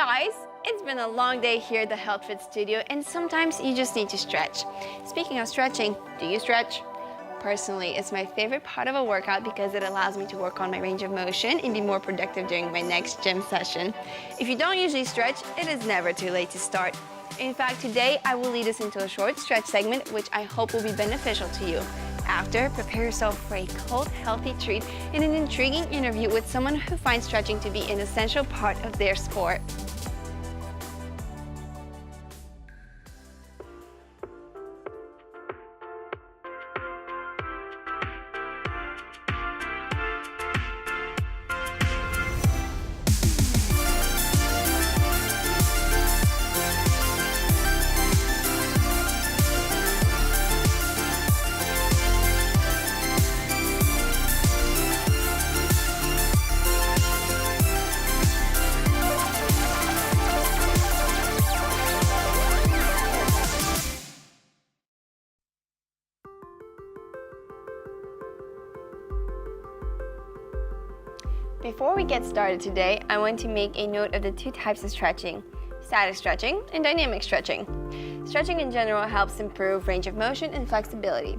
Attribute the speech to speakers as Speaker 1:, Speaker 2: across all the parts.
Speaker 1: guys, it's been a long day here at the Health Fit Studio, and sometimes you just need to stretch. Speaking of stretching, do you stretch? Personally, it's my favorite part of a workout because it allows me to work on my range of motion and be more productive during my next gym session. If you don't usually stretch, it is never too late to start. In fact, today I will lead us into a short stretch segment which I hope will be beneficial to you. After, prepare yourself for a cold, healthy treat in an intriguing interview with someone who finds stretching to be an essential part of their sport. Before we get started today, I want to make a note of the two types of stretching: static stretching and dynamic stretching. Stretching in general helps improve range of motion and flexibility.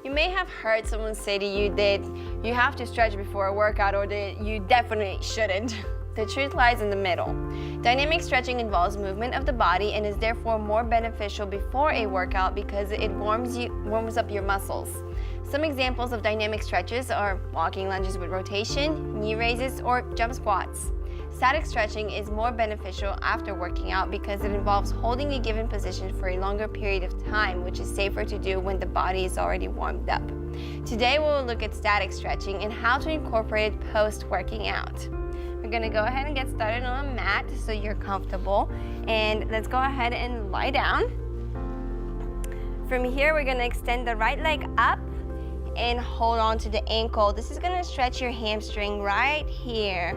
Speaker 1: You may have heard someone say to you that you have to stretch before a workout or that you definitely shouldn't. The truth lies in the middle. Dynamic stretching involves movement of the body and is therefore more beneficial before a workout because it warms up your muscles. Some examples of dynamic stretches are walking lunges with rotation, knee raises, or jump squats. Static stretching is more beneficial after working out because it involves holding a given position for a longer period of time, which is safer to do when the body is already warmed up. Today we'll look at static stretching and how to incorporate it post-working out. We're gonna go ahead and get started on a mat so you're comfortable. And let's go ahead and lie down. From here, we're gonna extend the right leg up and hold on to the ankle. This is gonna stretch your hamstring right here.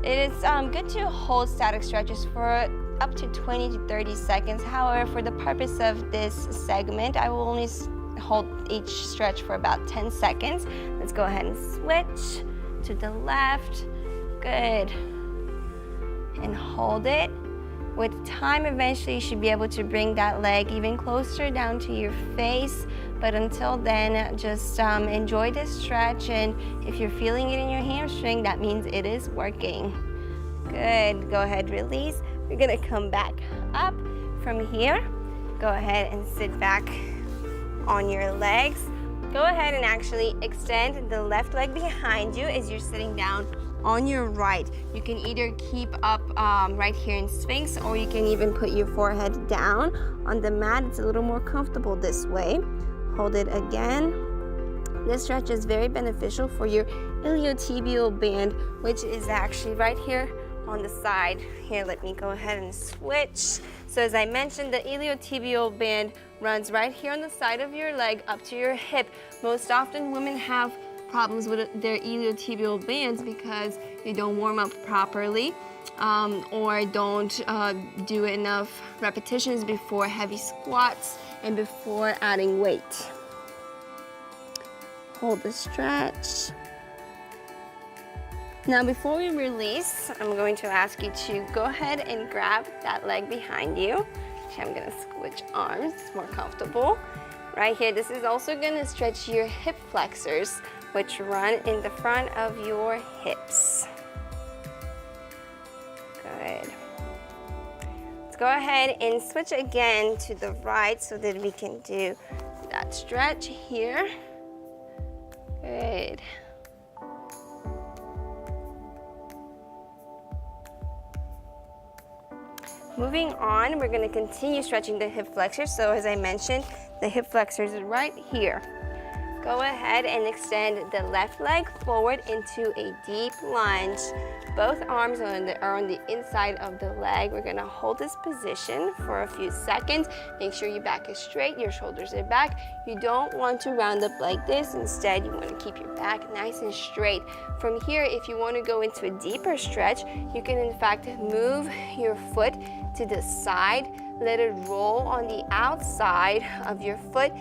Speaker 1: It is good to hold static stretches for up to 20 to 30 seconds. However, for the purpose of this segment, I will only hold each stretch for about 10 seconds. Let's go ahead and switch to the left. Good. And hold it. With time, eventually you should be able to bring that leg even closer down to your face. But until then, just enjoy this stretch, and if you're feeling it in your hamstring, that means it is working. Good, go ahead, release. We're gonna come back up from here. Go ahead and sit back on your legs. Go ahead and actually extend the left leg behind you as you're sitting down on your right. You can either keep up right here in Sphinx, or you can even put your forehead down on the mat. It's a little more comfortable this way. Hold it again. This stretch is very beneficial for your iliotibial band, which is actually right here on the side. Here, let me go ahead and switch. So as I mentioned, the iliotibial band runs right here on the side of your leg up to your hip. Most often women have problems with their iliotibial bands because they don't warm up properly or don't do enough repetitions before heavy squats and before adding weight. Hold the stretch. Now before we release, I'm going to ask you to go ahead and grab that leg behind you. Actually, I'm gonna switch arms, it's more comfortable. Right here, this is also gonna stretch your hip flexors, which run in the front of your hips. Good. Let's go ahead and switch again to the right so that we can do that stretch here. Good. Moving on, we're going to continue stretching the hip flexors. So as I mentioned, the hip flexors are right here. Go ahead and extend the left leg forward into a deep lunge. Both arms are on the inside of the leg. We're gonna hold this position for a few seconds. Make sure your back is straight, your shoulders are back. You don't want to round up like this. Instead, you wanna keep your back nice and straight. From here, if you wanna go into a deeper stretch, you can in fact move your foot to the side, let it roll on the outside of your foot,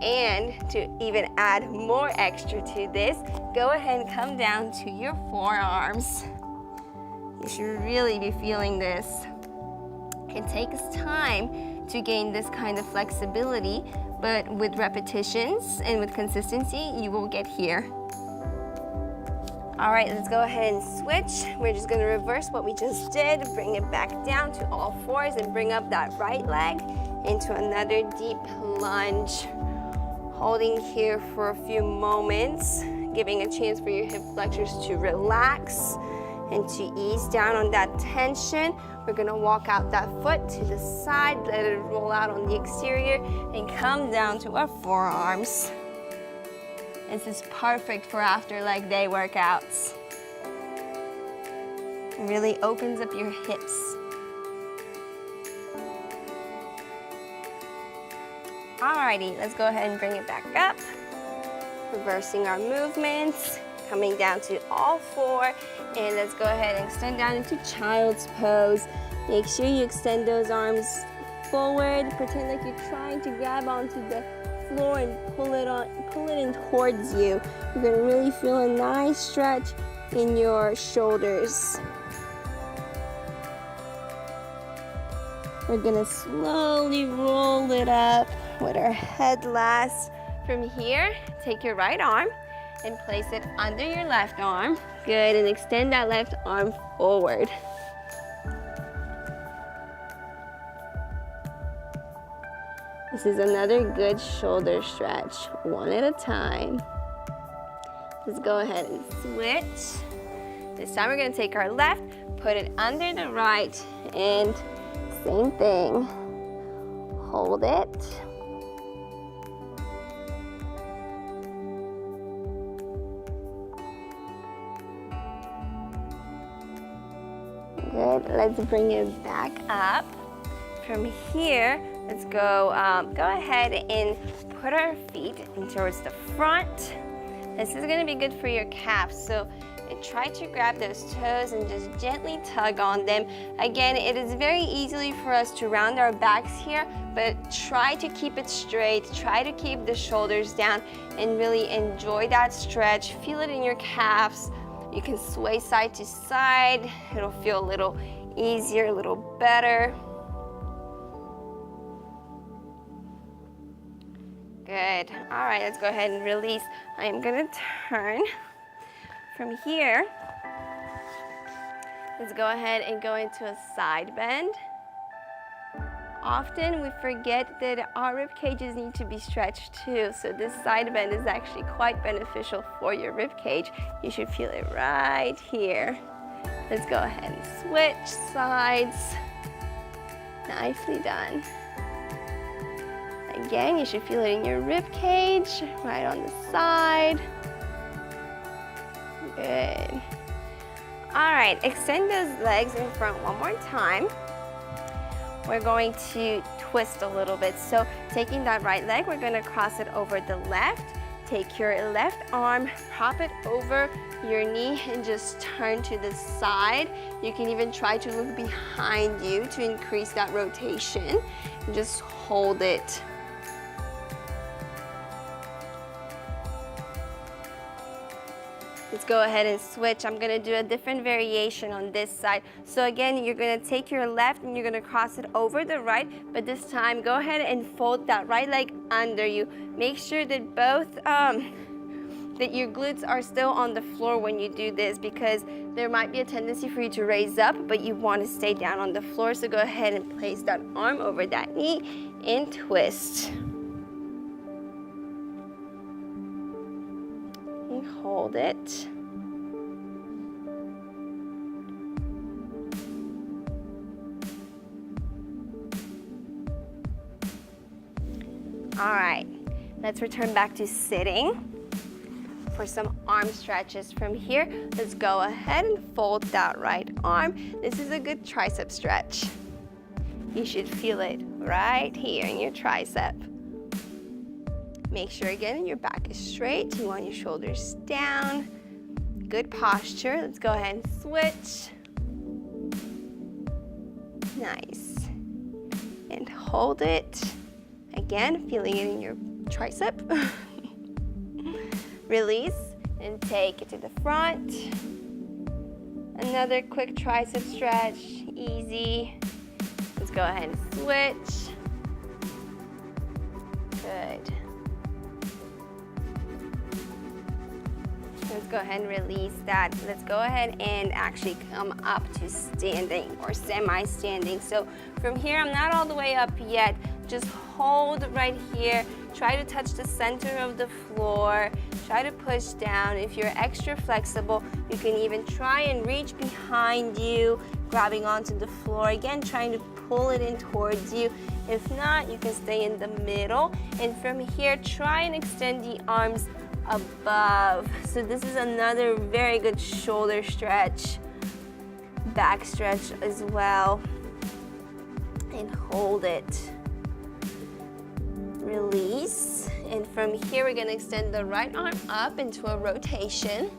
Speaker 1: and to even add more extra to this, go ahead and come down to your forearms. You should really be feeling this. It takes time to gain this kind of flexibility, but with repetitions and with consistency, you will get here. All right, let's go ahead and switch. We're just gonna reverse what we just did, bring it back down to all fours and bring up that right leg into another deep lunge. Holding here for a few moments, giving a chance for your hip flexors to relax and to ease down on that tension. We're gonna walk out that foot to the side, let it roll out on the exterior, and come down to our forearms. This is perfect for after leg day workouts. It really opens up your hips. Alrighty, let's go ahead and bring it back up. Reversing our movements, coming down to all four, and let's go ahead and extend down into child's pose. Make sure you extend those arms forward. Pretend like you're trying to grab onto the floor and pull it in towards you. You're gonna really feel a nice stretch in your shoulders. We're gonna slowly roll it up with our head last. From here, take your right arm and place it under your left arm. Good, and extend that left arm forward. This is another good shoulder stretch, one at a time. Let's go ahead and switch. This time we're gonna take our left, put it under the right, and same thing. Hold it. Good, let's bring it back up. From here, let's go ahead and put our feet in towards the front. This is gonna be good for your calves, so try to grab those toes and just gently tug on them. Again, it is very easy for us to round our backs here, but try to keep it straight, try to keep the shoulders down, and really enjoy that stretch. Feel it in your calves. You can sway side to side. It'll feel a little easier, a little better. Good. All right, let's go ahead and release. I am gonna turn. From here, let's go ahead and go into a side bend. Often we forget that our rib cages need to be stretched too, so this side bend is actually quite beneficial for your rib cage. You should feel it right here. Let's go ahead and switch sides. Nicely done. Again, you should feel it in your rib cage, right on the side. Good. All right, extend those legs in front one more time. We're going to twist a little bit. So taking that right leg, we're gonna cross it over the left. Take your left arm, prop it over your knee, and just turn to the side. You can even try to look behind you to increase that rotation. And just hold it. Let's go ahead and switch. I'm gonna do a different variation on this side. So again, you're gonna take your left and you're gonna cross it over the right, but this time go ahead and fold that right leg under you. Make sure that that your glutes are still on the floor when you do this, because there might be a tendency for you to raise up, but you wanna stay down on the floor. So go ahead and place that arm over that knee and twist. And hold it. All right, let's return back to sitting for some arm stretches. From here, let's go ahead and fold that right arm. This is a good tricep stretch. You should feel it right here in your tricep. Make sure again your back is straight. You want your shoulders down. Good posture. Let's go ahead and switch. Nice. And hold it. Again, feeling it in your tricep. Release and take it to the front. Another quick tricep stretch, easy. Let's go ahead and switch. Good. Let's go ahead and release that. Let's go ahead and actually come up to standing or semi-standing. So from here, I'm not all the way up yet. Just hold right here. Try to touch the center of the floor. Try to push down. If you're extra flexible, you can even try and reach behind you, grabbing onto the floor. Again, trying to pull it in towards you. If not, you can stay in the middle. And from here, try and extend the arms above. So this is another very good shoulder stretch, back stretch as well. And hold it. Release. And from here, we're gonna extend the right arm up into a rotation.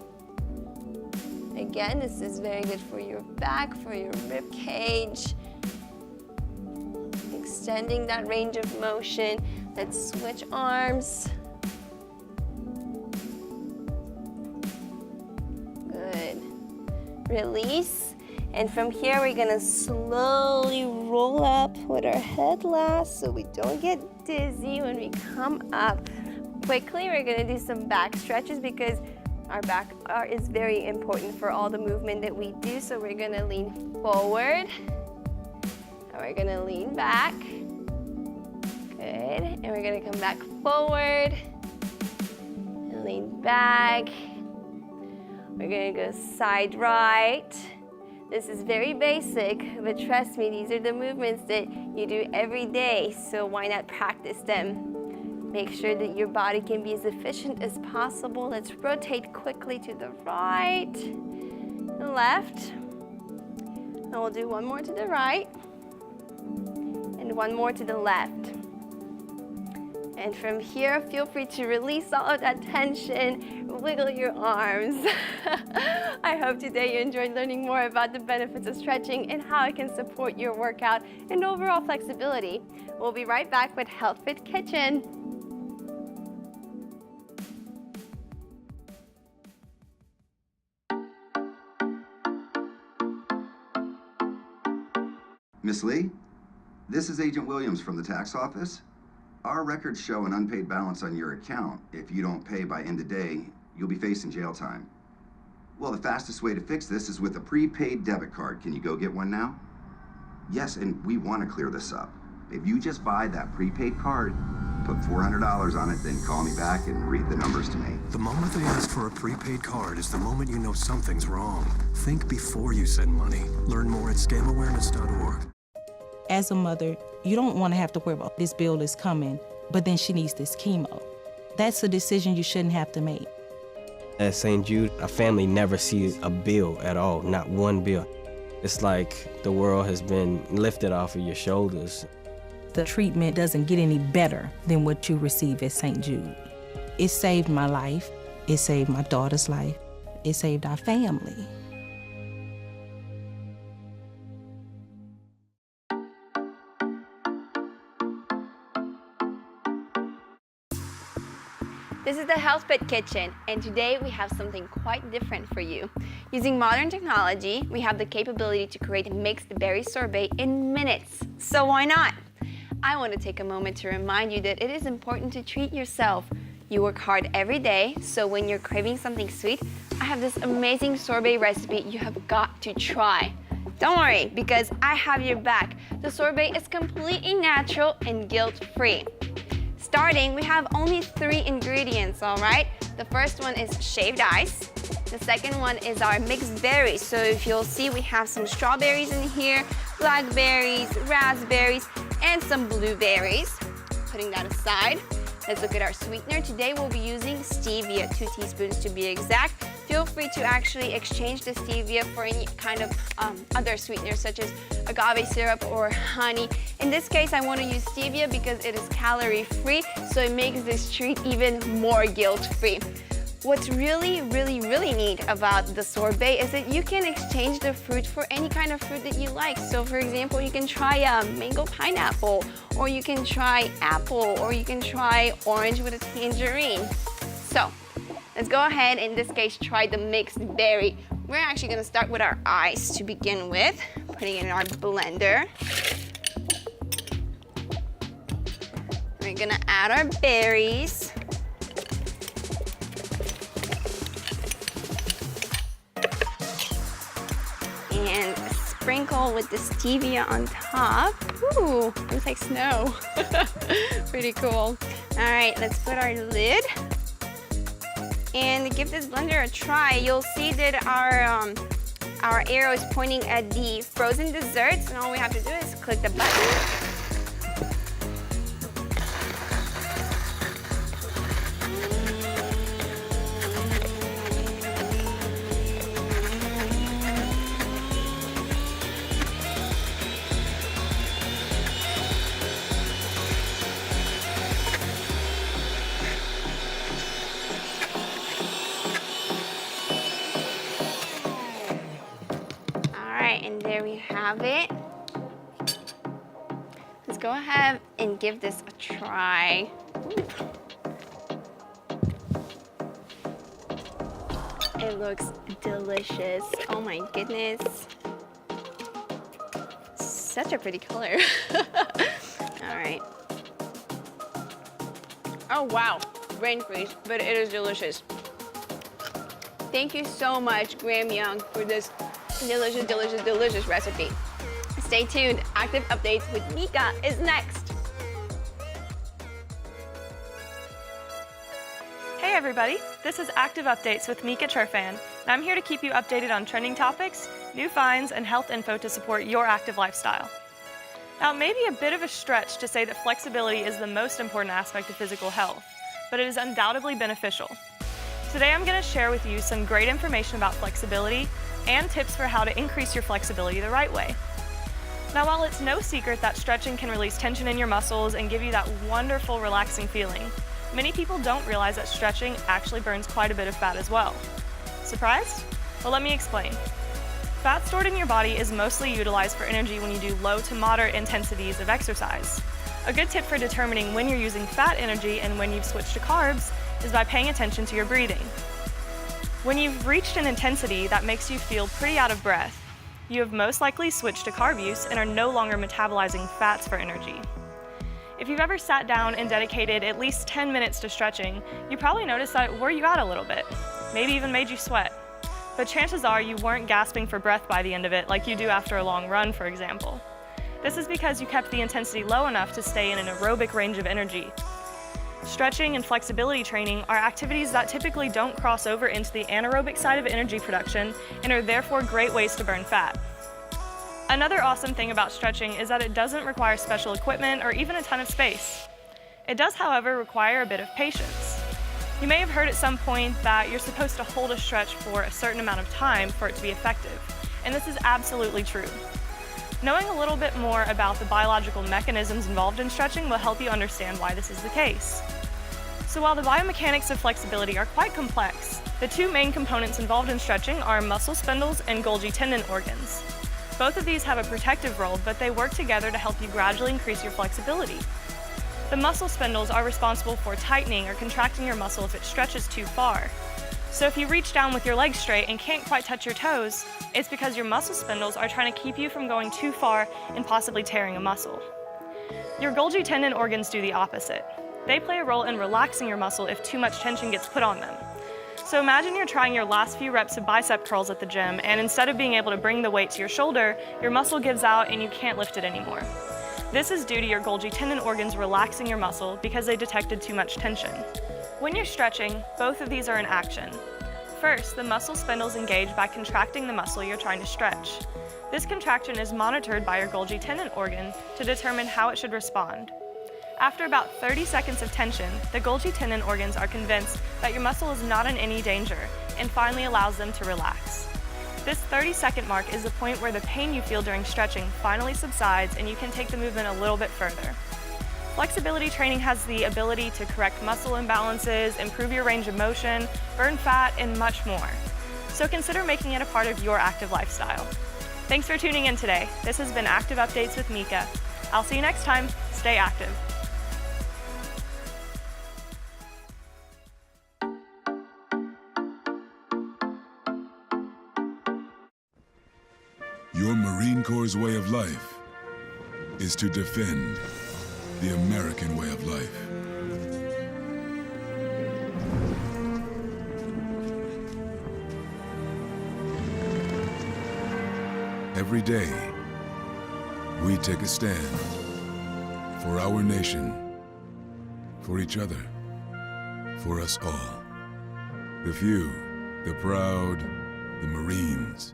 Speaker 1: Again, this is very good for your back, for your rib cage. Extending that range of motion. Let's switch arms. Good. Release. And from here, we're gonna slowly roll up with our head last so we don't get dizzy when we come up. Quickly, we're gonna do some back stretches because our back is very important for all the movement that we do. So we're gonna lean forward, and we're gonna lean back. Good, and we're gonna come back forward, and lean back. We're gonna go side right. This is very basic, but trust me, these are the movements that you do every day, so why not practice them? Make sure that your body can be as efficient as possible. Let's rotate quickly to the right, the left, and we'll do one more to the right, and one more to the left. And from here, feel free to release all of that tension, wiggle your arms. I hope today you enjoyed learning more about the benefits of stretching and how it can support your workout and overall flexibility. We'll be right back with Health Fit Kitchen.
Speaker 2: Miss Lee, this is Agent Williams from the tax office. Our records show an unpaid balance on your account. If you don't pay by end of day, you'll be facing jail time. Well, the fastest way to fix this is with a prepaid debit card. Can you go get one now? Yes, and we want to clear this up. If you just buy that prepaid card, put $400 on it, then call me back and read the numbers to me.
Speaker 3: The moment they ask for a prepaid card is the moment you know something's wrong. Think before you send money. Learn more at scamawareness.org.
Speaker 4: As a mother, you don't want to have to worry about this bill is coming, but then she needs this chemo. That's a decision you shouldn't have to make.
Speaker 5: At St. Jude, a family never sees a bill at all, not one bill. It's like the world has been lifted off of your shoulders.
Speaker 4: The treatment doesn't get any better than what you receive at St. Jude. It saved my life. It saved my daughter's life. It saved our family.
Speaker 1: This is the Health Fit Kitchen, and today we have something quite different for you. Using modern technology, we have the capability to create mixed berry sorbet in minutes. So why not? I want to take a moment to remind you that it is important to treat yourself. You work hard every day, so when you're craving something sweet, I have this amazing sorbet recipe you have got to try. Don't worry, because I have your back. The sorbet is completely natural and guilt-free. Starting, we have only 3 ingredients, all right? The first one is shaved ice. The second one is our mixed berries. So if you'll see, we have some strawberries in here, blackberries, raspberries, and some blueberries. Putting that aside, let's look at our sweetener. Today we'll be using stevia, 2 teaspoons to be exact. Feel free to actually exchange the stevia for any kind of other sweetener, such as agave syrup or honey. In this case, I want to use stevia because it is calorie-free, so it makes this treat even more guilt-free. What's really neat about the sorbet is that you can exchange the fruit for any kind of fruit that you like. So for example, you can try a mango pineapple, or you can try apple, or you can try orange with a tangerine. So let's go ahead, in this case, try the mixed berry. we're actually gonna start with our ice to begin with, putting it in our blender. We're gonna add our berries. And sprinkle with the stevia on top. Ooh, looks like snow. Pretty cool. All right, let's put our lid and give this blender a try. You'll see that our arrow is pointing at the frozen desserts, and all we have to do is click the button. And there we have it. Let's go ahead and give this a try. It looks delicious. Oh my goodness. Such a pretty color. All right. Oh wow, brain freeze, but it is delicious. Thank you so much, Graham Young, for this delicious, delicious, delicious recipe. Stay tuned. Active Updates with Mika is next.
Speaker 6: Hey everybody, this is Active Updates with Mika Churfan, and I'm here to keep you updated on trending topics, new finds, and health info to support your active lifestyle. Now, it may be a bit of a stretch to say that flexibility is the most important aspect of physical health, but it is undoubtedly beneficial. Today I'm going to share with you some great information about flexibility and tips for how to increase your flexibility the right way. Now, while it's no secret that stretching can release tension in your muscles and give you that wonderful, relaxing feeling, many people don't realize that stretching actually burns quite a bit of fat as well. Surprised? Well, let me explain. Fat stored in your body is mostly utilized for energy when you do low to moderate intensities of exercise. A good tip for determining when you're using fat energy and when you've switched to carbs is by paying attention to your breathing. When you've reached an intensity that makes you feel pretty out of breath, you have most likely switched to carb use and are no longer metabolizing fats for energy. If you've ever sat down and dedicated at least 10 minutes to stretching, you probably noticed that it wore you out a little bit, maybe even made you sweat. But chances are you weren't gasping for breath by the end of it like you do after a long run, for example. This is because you kept the intensity low enough to stay in an aerobic range of energy. Stretching and flexibility training are activities that typically don't cross over into the anaerobic side of energy production and are therefore great ways to burn fat. Another awesome thing about stretching is that it doesn't require special equipment or even a ton of space. It does, however, require a bit of patience. You may have heard at some point that you're supposed to hold a stretch for a certain amount of time for it to be effective, and this is absolutely true. Knowing a little bit more about the biological mechanisms involved in stretching will help you understand why this is the case. So while the biomechanics of flexibility are quite complex, the two main components involved in stretching are muscle spindles and Golgi tendon organs. Both of these have a protective role, but they work together to help you gradually increase your flexibility. The muscle spindles are responsible for tightening or contracting your muscle if it stretches too far. So if you reach down with your legs straight and can't quite touch your toes, it's because your muscle spindles are trying to keep you from going too far and possibly tearing a muscle. Your Golgi tendon organs do the opposite. They play a role in relaxing your muscle if too much tension gets put on them. So imagine you're trying your last few reps of bicep curls at the gym, and instead of being able to bring the weight to your shoulder, your muscle gives out and you can't lift it anymore. This is due to your Golgi tendon organs relaxing your muscle because they detected too much tension. When you're stretching, both of these are in action. First, the muscle spindles engage by contracting the muscle you're trying to stretch. This contraction is monitored by your Golgi tendon organ to determine how it should respond. After about 30 seconds of tension, the Golgi tendon organs are convinced that your muscle is not in any danger and finally allows them to relax. This 30-second mark is the point where the pain you feel during stretching finally subsides and you can take the movement a little bit further. Flexibility training has the ability to correct muscle imbalances, improve your range of motion, burn fat, and much more. So consider making it a part of your active lifestyle. Thanks for tuning in today. This has been Active Updates with Mika. I'll see you next time. Stay active.
Speaker 7: Your Marine Corps' way of life is to defend the American way of life. Every day, we take a stand for our nation, for each other, for us all. The few, the proud, the Marines.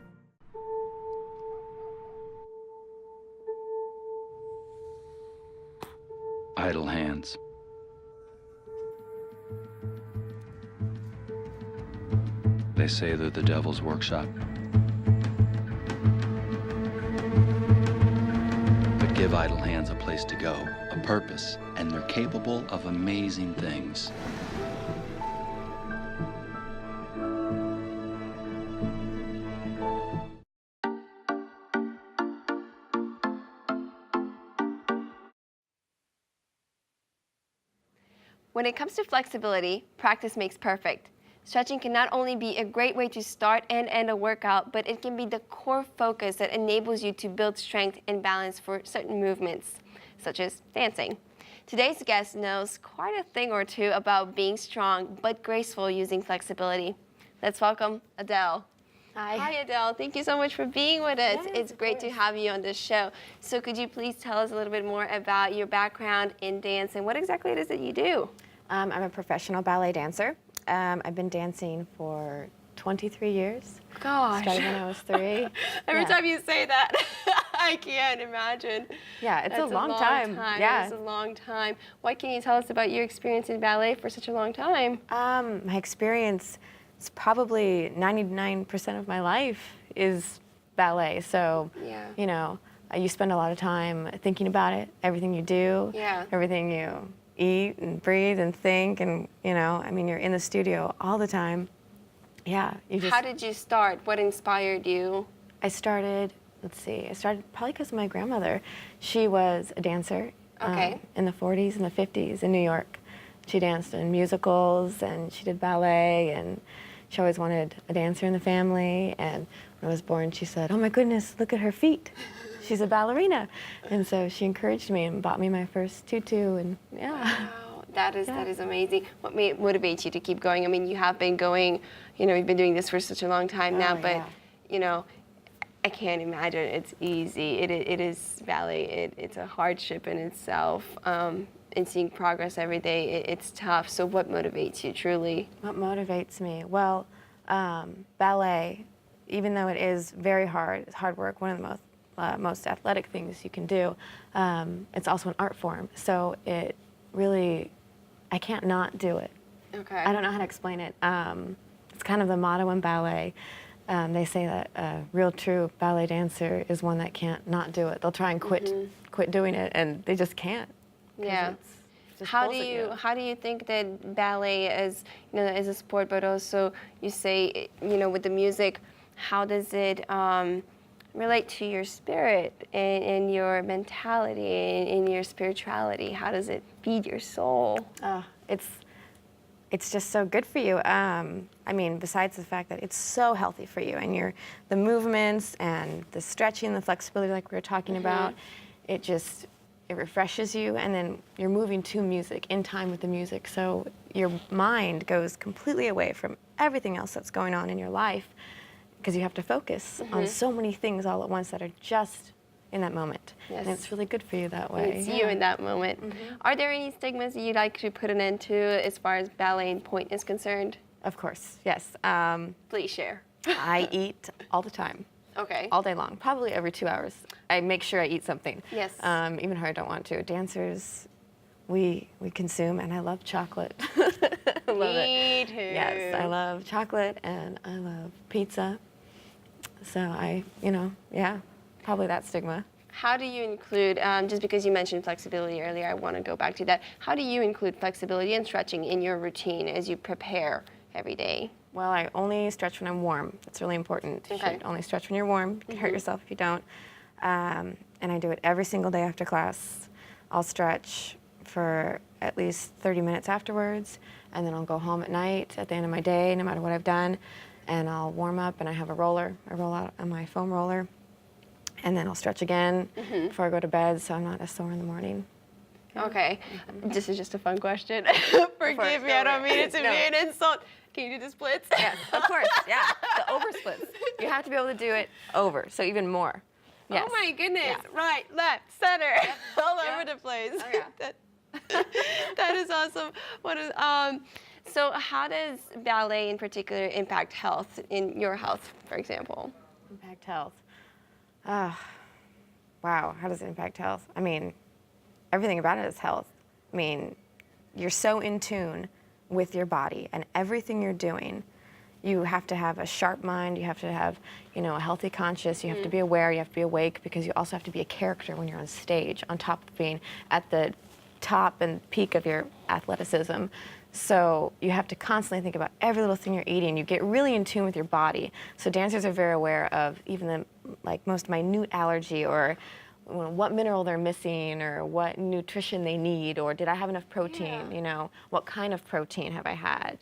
Speaker 8: Idle hands. They say they're the devil's workshop. But give idle hands a place to go, a purpose, and they're capable of amazing things.
Speaker 1: When it comes to flexibility, practice makes perfect. Stretching can not only be a great way to start and end a workout, but it can be the core focus that enables you to build strength and balance for certain movements, such as dancing. Today's guest knows quite a thing or two about being strong but graceful using flexibility. Let's welcome Adele. Hi Adele, thank you so much for being with us.
Speaker 9: Yes,
Speaker 1: it's great to have you on this show. So could you please tell us a little bit more about your background in dance and what exactly it is that you do?
Speaker 9: I'm a professional ballet dancer. I've been dancing for 23 years.
Speaker 1: Gosh.
Speaker 9: Started when I was 3.
Speaker 1: Every time you say that, I can't imagine.
Speaker 9: Yeah, it's
Speaker 1: That's
Speaker 9: a long time. Yeah.
Speaker 1: It's a long time. What can you tell us about your experience in ballet for such a long time?
Speaker 9: My experience is probably 99% of my life is ballet. So,
Speaker 1: Yeah.
Speaker 9: you know, you spend a lot of time thinking about it, everything you do,
Speaker 1: Yeah.
Speaker 9: everything you eat and breathe and think, and, you know, I mean, you're in the studio all the time. Yeah, you just...
Speaker 1: How did you start? What inspired you?
Speaker 9: I started probably because of my grandmother. She was a dancer in the 40s and the 50s in New York. She danced in musicals and she did ballet, and she always wanted a dancer in the family. And when I was born, she said, "Oh my goodness, look at her feet. She's a ballerina." And so she encouraged me and bought me my first tutu, and yeah.
Speaker 1: Wow, that is amazing. What motivates you to keep going? I mean, you have been going, you know, you've been doing this for such a long time now, but, you know, I can't imagine it's easy. It is ballet. It's a hardship in itself. And seeing progress every day, it's tough. So what motivates you truly?
Speaker 9: What motivates me? Well, ballet, even though it is very hard, it's hard work, one of the most athletic things you can do, it's also an art form. So it really, I can't not do it.
Speaker 1: Okay.
Speaker 9: I don't know how to explain it. It's kind of the motto in ballet. They say that a real true ballet dancer is one that can't not do it. They'll try and quit doing it, and they just can't.
Speaker 1: Yeah. How do you think that ballet is, you know, is a sport, but also you say, you know, with the music, how does it relate to your spirit and your mentality and your spirituality? How does it feed your soul?
Speaker 9: It's just so good for you. I mean, besides the fact that it's so healthy for you, and the movements and the stretching, the flexibility, like we were talking about, it refreshes you, and then you're moving to music, in time with the music. So your mind goes completely away from everything else that's going on in your life, because you have to focus on so many things all at once that are just in that moment.
Speaker 1: Yes.
Speaker 9: And it's really good for you that way.
Speaker 1: It's you in that moment. Are there any stigmas that you'd like to put an end to as far as ballet and point is concerned?
Speaker 9: Of course, yes.
Speaker 1: Please share.
Speaker 9: I eat all the time.
Speaker 1: Okay.
Speaker 9: All day long, probably every 2 hours. I make sure I eat something.
Speaker 1: Yes.
Speaker 9: Even if I don't want to. Dancers, we consume, and I love chocolate. I love it.
Speaker 1: Me too.
Speaker 9: Yes, I love chocolate, and I love pizza. So probably that stigma.
Speaker 1: How do you include, just because you mentioned flexibility earlier, I want to go back to that. How do you include flexibility and stretching in your routine as you prepare every day?
Speaker 9: Well, I only stretch when I'm warm. That's really important. You should only stretch when you're warm. You can hurt yourself if you don't. And I do it every single day after class. I'll stretch for at least 30 minutes afterwards, and then I'll go home at night at the end of my day, no matter what I've done, and I'll warm up, and I have a roller. I roll out on my foam roller, and then I'll stretch again before I go to bed so I'm not as sore in the morning.
Speaker 1: Okay, this is just a fun question. Forgive me, I don't mean it to be an insult. Can you do the splits?
Speaker 9: Yes, of course, yeah, the over splits. You have to be able to do it over, so even more. Yes.
Speaker 1: Oh my goodness, right, left, center, all over the place.
Speaker 9: Oh, yeah.
Speaker 1: That is awesome. So how does ballet in particular impact health, in your health, for example?
Speaker 9: Impact health. Wow, how does it impact health? I mean, everything about it is health. I mean, you're so in tune with your body and everything you're doing. You have to have a sharp mind, you have to have, a healthy conscience, you have to be aware, you have to be awake, because you also have to be a character when you're on stage, on top of being at the top and peak of your athleticism. So you have to constantly think about every little thing you're eating. You get really in tune with your body. So dancers are very aware of even the most minute allergy, or what mineral they're missing, or what nutrition they need, or did I have enough protein, what kind of protein have I had,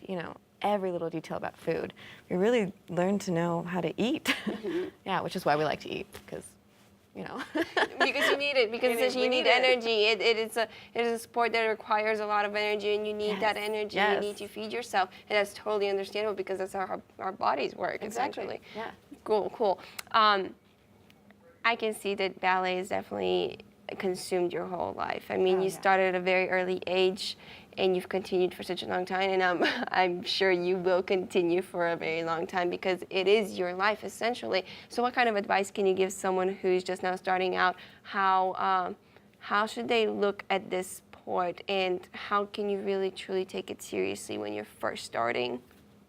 Speaker 9: every little detail about food. We really learn to know how to eat. Yeah, which is why we like to eat, because
Speaker 1: because you need it, because you need energy. It is a sport that requires a lot of energy, and you need that energy. You need to feed yourself, and that's totally understandable, because that's how our bodies work, essentially.
Speaker 9: Yeah.
Speaker 1: Cool. I can see that ballet has definitely consumed your whole life. I mean, you started at a very early age, and you've continued for such a long time, and I'm sure you will continue for a very long time, because it is your life, essentially. So what kind of advice can you give someone who's just now starting out? How should they look at this sport, and how can you really, truly take it seriously when you're first starting?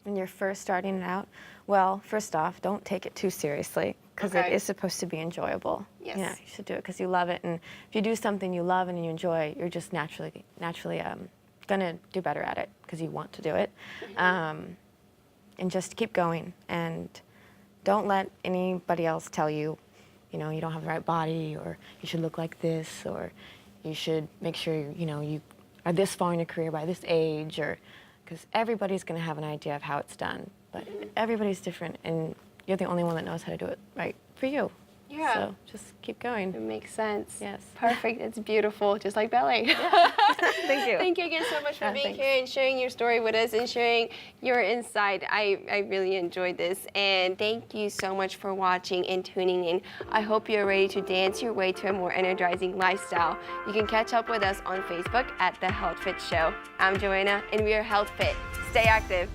Speaker 9: When you're first starting out, well, first off, don't take it too seriously, because it is supposed to be enjoyable.
Speaker 1: Yes.
Speaker 9: Yeah, you should do it because you love it, and if you do something you love and you enjoy, you're just naturally gonna do better at it because you want to do it. And just keep going, and don't let anybody else tell you, you don't have the right body, or you should look like this, or you should make sure you are this far in your career by this age, or because everybody's gonna have an idea of how it's done, but everybody's different, and you're the only one that knows how to do it right for you.
Speaker 1: Yeah.
Speaker 9: So just keep going.
Speaker 1: It makes sense.
Speaker 9: Yes.
Speaker 1: Perfect. It's beautiful, just like ballet.
Speaker 9: Yeah. Thank you.
Speaker 1: Thank you again so much for being here and sharing your story with us and sharing your insight. I really enjoyed this. And thank you so much for watching and tuning in. I hope you're ready to dance your way to a more energizing lifestyle. You can catch up with us on Facebook at The Health Fit Show. I'm Joanna, and we are Health Fit. Stay active.